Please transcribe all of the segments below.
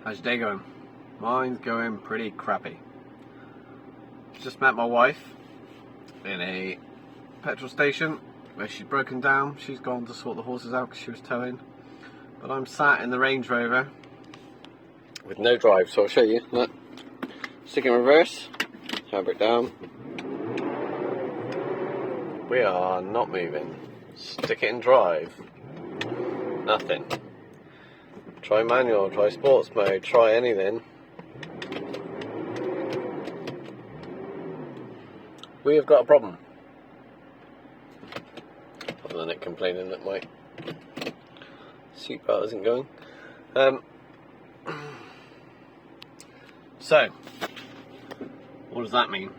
How's your day going? Mine's going pretty crappy. Just met my wife in a petrol station where she's broken down. She's gone to sort the horses out because she was towing. But I'm sat in the Range Rover with no drive, so I'll show you. Look. Stick in reverse, handbrake down. We are not moving. Stick it in drive. Nothing. Try manual, try sports mode, try anything. We have got a problem. Other than it complaining that my seatbelt isn't going. So, what does that mean?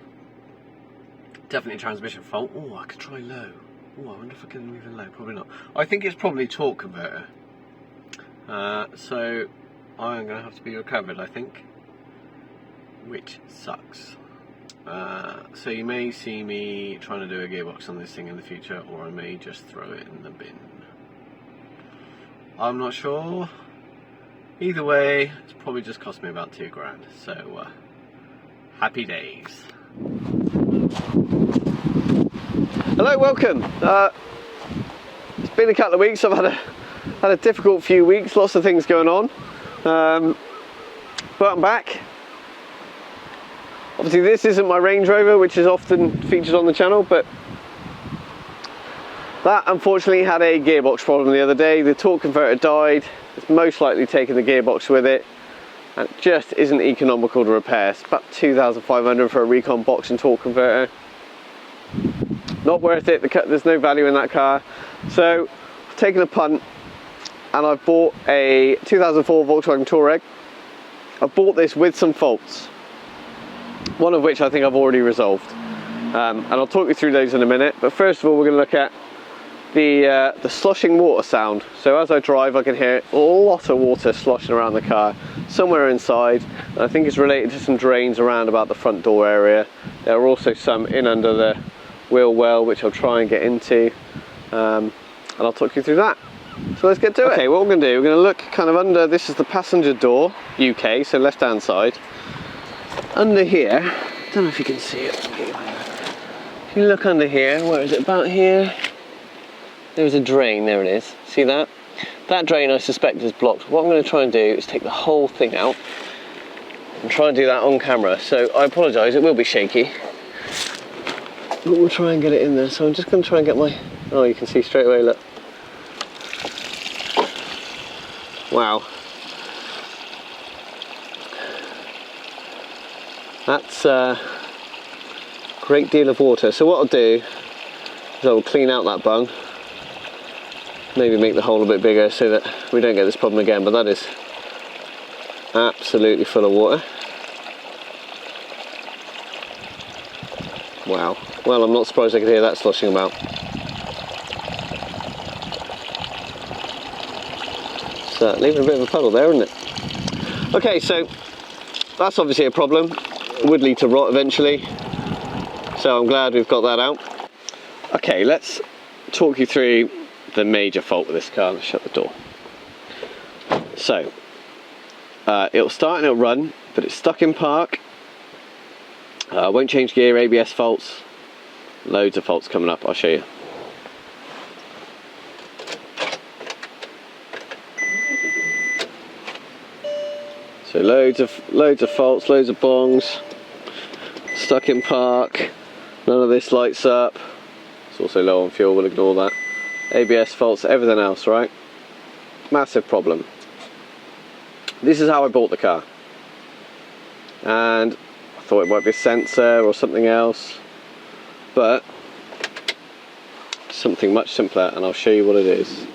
Definitely a transmission fault. Oh, I could try low. Oh, I wonder if I can move it low. Probably not. I think it's probably torque converter. So I'm going to have to be recovered, I think, which sucks. So you may see me trying to do a gearbox on this thing in the future, or I may just throw it in the bin. I'm not sure. Either way, it's probably just cost me about £2 grand. So happy days. Hello, welcome. It's been a couple of weeks. I've had a difficult few weeks, lots of things going on, but I'm back. Obviously this isn't my Range Rover, which is often featured on the channel, but that unfortunately had a gearbox problem the other day. The torque converter died. It's most likely taken the gearbox with it, and it just isn't economical to repair. It's about $2,500 for a recon box and torque converter. Not worth it. There's no value in that car, so I've taken a punt. And I've bought a 2004 Volkswagen Touareg. I've bought this with some faults, one of which I think I've already resolved. And I'll talk you through those in a minute. But first of all, we're going to look at the sloshing water sound. So as I drive, I can hear a lot of water sloshing around the car, somewhere inside. And I think it's related to some drains around about the front door area. There are also some in under the wheel well, which I'll try and get into. And I'll talk you through that. So let's get to it. Okay, what we're going to do, we're going to look kind of under, this is the passenger door, UK, so left hand side. Under here, I don't know if you can see it. If you look under here, where is it, about here? There's a drain, there it is. See that? That drain I suspect is blocked. What I'm going to try and do is take the whole thing out and try and do that on camera. So I apologise, it will be shaky. But we'll try and get it in there. So I'm just going to try and get my, oh, you can see straight away, look. Wow, that's a great deal of water. So what I'll do is I'll clean out that bung, maybe make the hole a bit bigger so that we don't get this problem again, but that is absolutely full of water. Wow, well, I'm not surprised I could hear that sloshing about. Leaving a bit of a puddle there, isn't it? Okay, so that's obviously a problem. It would lead to rot eventually, so I'm glad we've got that out. Okay, let's talk you through the major fault with this car. Let's shut the door. So it'll start and it'll run, but it's stuck in park. Won't change gear, ABS faults, loads of faults coming up. I'll show you. So loads of faults, loads of bongs, stuck in park, none of this lights up. It's also low on fuel, we'll ignore that. ABS faults, everything else, right? Massive problem. This is how I bought the car. And I thought it might be a sensor or something else, but something much simpler, and I'll show you what it is.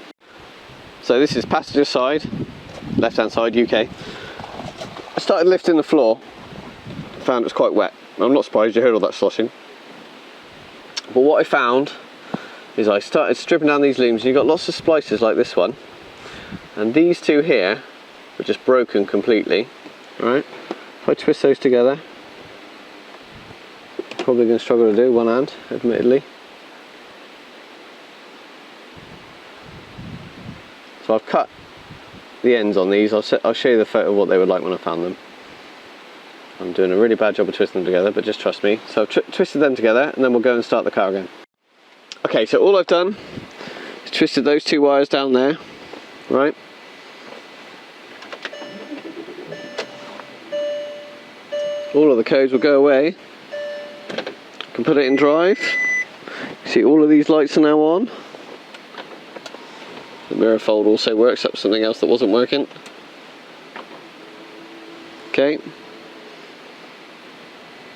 So this is passenger side, left hand side, UK. I started lifting the floor, found it was quite wet. I'm not surprised you heard all that sloshing. But what I found is I started stripping down these looms, and you've got lots of splices like this one. And these two here were just broken completely. Right? If I twist those together, probably going to struggle to do one hand, admittedly. So I've cut the ends on these. I'll show you the photo of what they were like when I found them. I'm doing a really bad job of twisting them together, but just trust me. So I've twisted them together, and then we'll go and start the car again. Okay, so all I've done is twisted those two wires down there, right? All of the codes will go away. I can put it in drive. See, all of these lights are now on. The mirror fold also works. That was something else that wasn't working. Okay.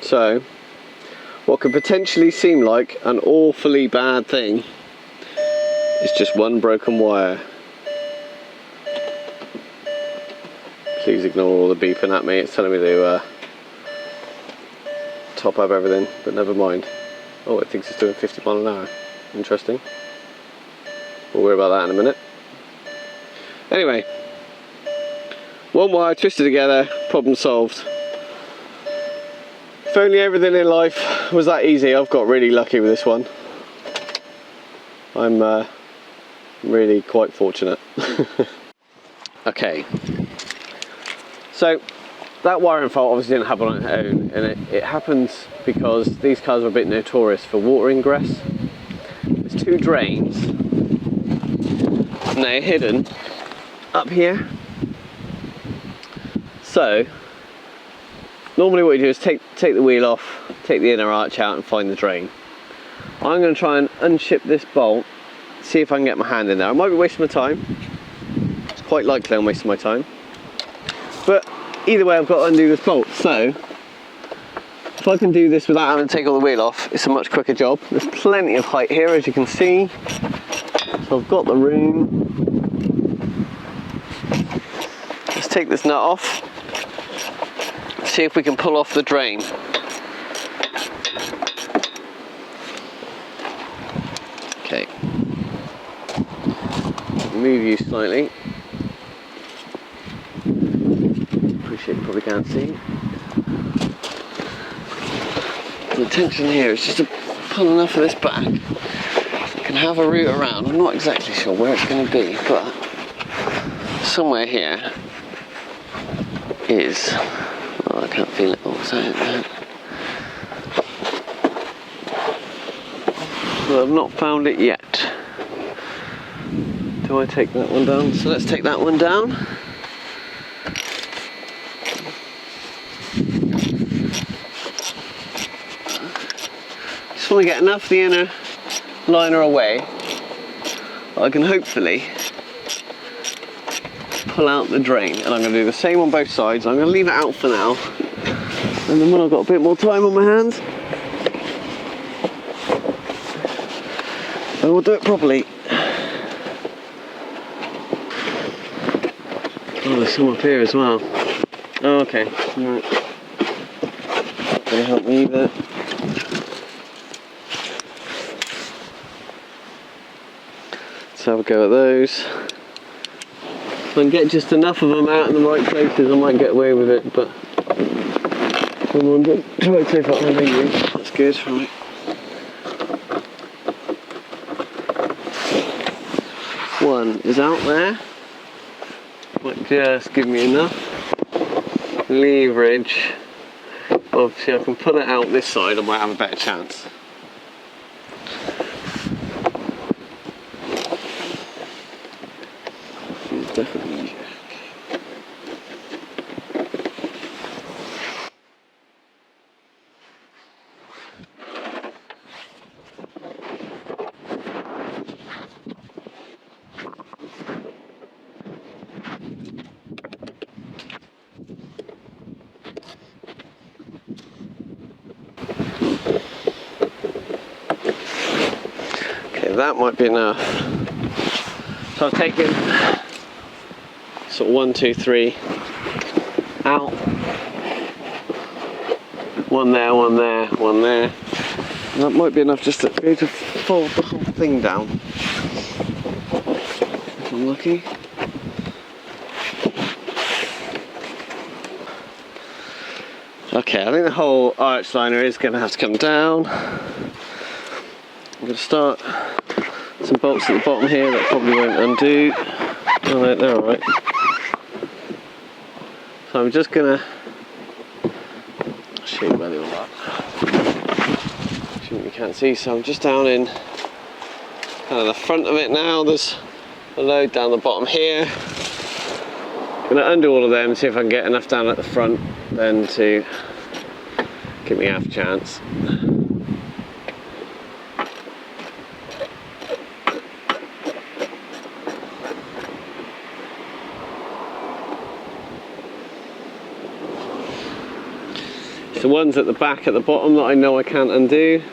So, what could potentially seem like an awfully bad thing is just one broken wire. Please ignore all the beeping at me. It's telling me to top up everything, but never mind. Oh, it thinks it's doing 50 miles an hour. Interesting. We'll worry about that in a minute. Anyway, one wire twisted together, problem solved. If only everything in life was that easy. I've got really lucky with this one. I'm really quite fortunate. Okay, so that wiring fault obviously didn't happen on its own, and it happens because these cars are a bit notorious for water ingress. There's two drains, and they're hidden up here. So normally what you do is take the wheel off, take the inner arch out and find the drain. I'm going to try and unship this bolt, see if I can get my hand in there. I might be wasting my time. It's quite likely I'm wasting my time. But either way, I've got to undo this bolt. So if I can do this without having to take all the wheel off, it's a much quicker job. There's plenty of height here, as you can see. So I've got the room. Let's take this nut off. See if we can pull off the drain. Okay. Move you slightly. Appreciate you probably can't see. The intention here is just to pull enough of this back. I can have a route around. I'm not exactly sure where it's going to be, but somewhere here is. Oh, I can't feel it. Oh, what's that? Well, I've not found it yet. Do I take that one down? So let's take that one down. Just want to get enough of the inner liner away that I can hopefully pull out the drain, and I'm going to do the same on both sides. I'm going to leave it out for now, and then when I've got a bit more time on my hands, I will do it properly. Oh, there's some up here as well. Oh, okay. Right. Gonna help me there. Let's have a go at those. If I can get just enough of them out in the right places, I might get away with it, but come on, try to take out my video. That's good, right. One is out there. Might just give me enough leverage. Obviously, I can pull it out this side, I might have a better chance. It's definitely easier. That might be enough. So I've taken sort of 1, 2, 3 out. One there, one there, one there. And that might be enough just to be able to fold the whole thing down. If I'm lucky. Okay, I think the whole arch liner is going to have to come down. I'm going to start some bolts at the bottom here that probably won't undo. Oh no, they're alright. So I'm just gonna show you where they all are. You can't see, so I'm just down in kind of the front of it now. There's a load down the bottom here. I'm gonna undo all of them, see if I can get enough down at the front then to give me half a chance. The ones at the back at the bottom that I know I can't undo,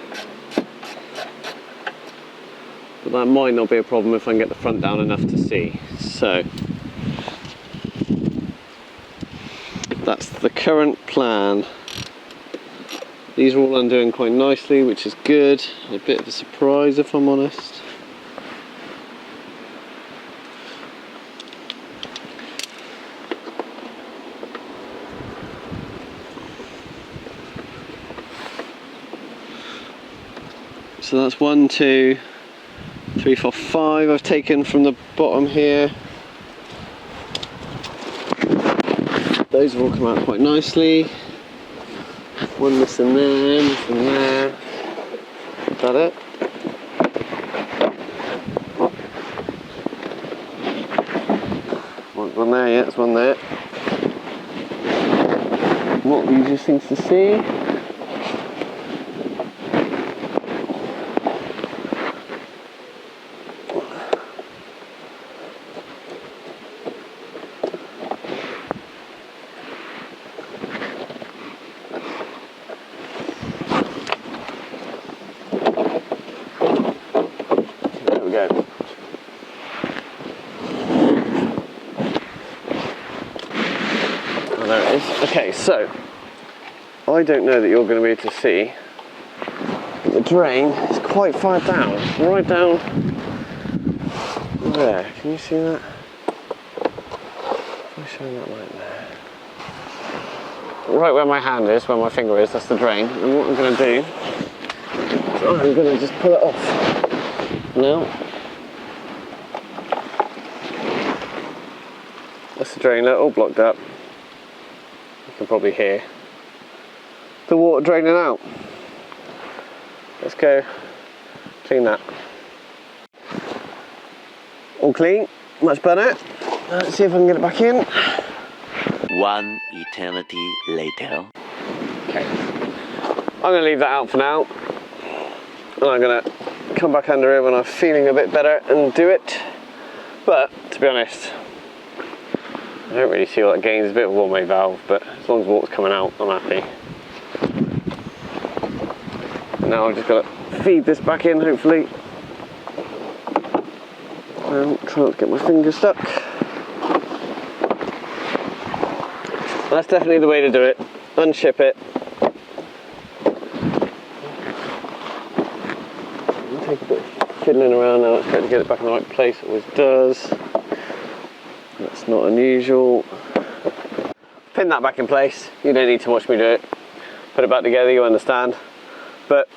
but that might not be a problem if I can get the front down enough to see. So that's the current plan. These are all undoing quite nicely, which is good. A bit of a surprise if I'm honest. So that's 1, 2, 3, 4, 5 I've taken from the bottom here. Those have all come out quite nicely. One missing there, missing there. Is that it? One there, yeah, there's one there. Not the easiest things to see. There it is. Okay, so I don't know that you're going to be able to see, but the drain is quite far down, right down there. Can you see that? I'm showing that right there. Right where my hand is, where my finger is, that's the drain. And what I'm going to do is I'm going to just pull it off now. That's the drain, all blocked up. You can probably hear the water draining out. Let's go clean that. All clean, much better. Let's see if I can get it back in. One eternity later. Okay, I'm going to leave that out for now, and I'm going to come back under here when I'm feeling a bit better and do it. But to be honest, I don't really see what that gains. A bit of a one-way valve, but as long as water's coming out, I'm happy. And now I've just got to feed this back in, hopefully. Try not to get my finger stuck. That's definitely the way to do it. Unship it. I'll take a bit of fiddling around now. It's great to get it back in the right place. It always does. That's not unusual. Pin that back in place. You don't need to watch me do it. Put it back together, you understand. But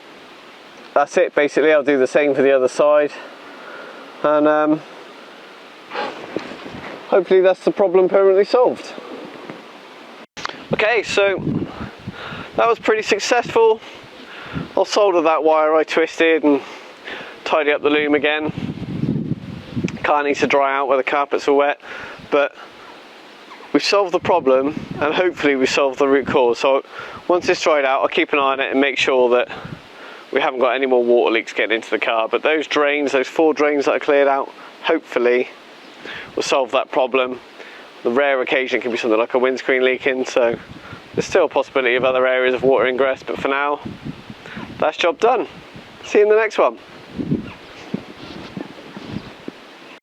that's it basically. I'll do the same for the other side. And hopefully that's the problem permanently solved. Okay, so that was pretty successful. I'll solder that wire I twisted and tidy up the loom again. Car needs to dry out where the carpets are wet, but we've solved the problem and hopefully we've solved the root cause. So once it's dried out, I'll keep an eye on it and make sure that we haven't got any more water leaks getting into the car. But those drains, those 4 drains that I cleared out, hopefully will solve that problem. The rare occasion can be something like a windscreen leaking, so there's still a possibility of other areas of water ingress, but for now, that's job done. See you in the next one.